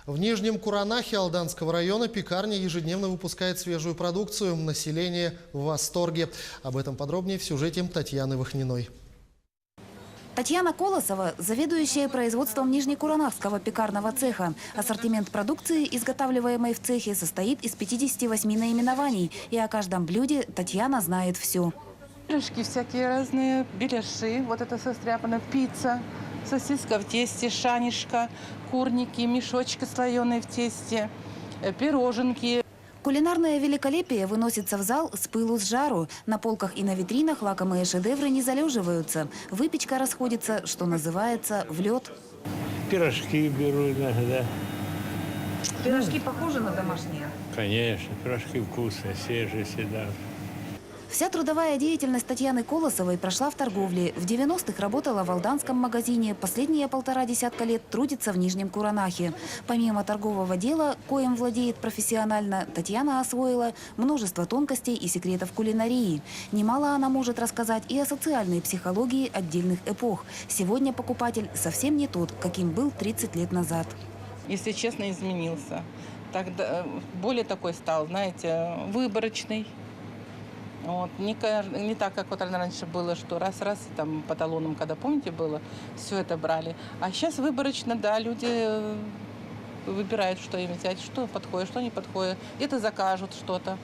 В Нижнем Куранахе Алданского района пекарня ежедневно выпускает свежую продукцию. Население в восторге. Об этом подробнее в сюжете Татьяны Вахниной. Татьяна Колосова – заведующая производством Нижнекуранахского пекарного цеха. Ассортимент продукции, изготавливаемой в цехе, состоит из 58 наименований. И о каждом блюде Татьяна знает все. Пирожки всякие разные, беляши, вот это состряпано, пицца, сосиска в тесте, шанишка, курники, мешочки слоеные в тесте, пироженки. Кулинарное великолепие выносится в зал с пылу с жару. На полках и на витринах лакомые шедевры не залеживаются. Выпечка расходится, что называется, в лед. Пирожки беру иногда. Пирожки похожи на домашние? Конечно, пирожки вкусные, свежие всегда. Вся трудовая деятельность Татьяны Колосовой прошла в торговле. В 90-х работала в алданском магазине. Последние 1,5 десятка лет трудится в Нижнем Куранахе. Помимо торгового дела, коим владеет профессионально, Татьяна освоила множество тонкостей и секретов кулинарии. Немало она может рассказать и о социальной психологии отдельных эпох. Сегодня покупатель совсем не тот, каким был 30 лет назад. Если честно, изменился. Тогда более такой стал, знаете, выборочный. Вот. Не так, как вот раньше было, что раз-раз, там по талонам, когда, помните, было, все это брали. А сейчас выборочно, да, люди выбирают, что им взять, что подходит, что не подходит. Где-то закажут что-то.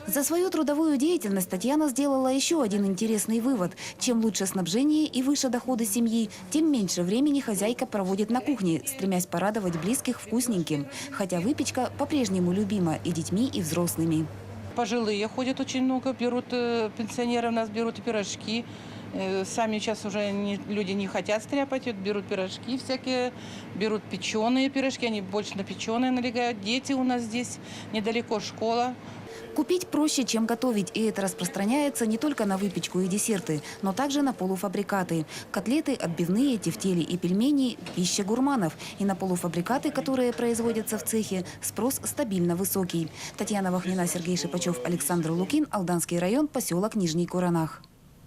За свою трудовую деятельность Татьяна сделала еще один интересный вывод. Чем лучше снабжение и выше доходы семьи, тем меньше времени хозяйка проводит на кухне, стремясь порадовать близких вкусненьким. Хотя выпечка по-прежнему любима и детьми, и взрослыми. Пожилые ходят очень много, берут, пенсионеры у нас берут и пирожки. Сами сейчас уже люди не хотят стряпать, берут пирожки всякие, берут печеные пирожки, они больше на печеные налегают. Дети у нас здесь, недалеко школа. Купить проще, чем готовить, и это распространяется не только на выпечку и десерты, но также на полуфабрикаты. Котлеты, отбивные, тефтели и пельмени – пища гурманов. И на полуфабрикаты, которые производятся в цехе, спрос стабильно высокий. Татьяна Вахнина, Сергей Шипачев, Александр Лукин, Алданский район, поселок Нижний Куранах.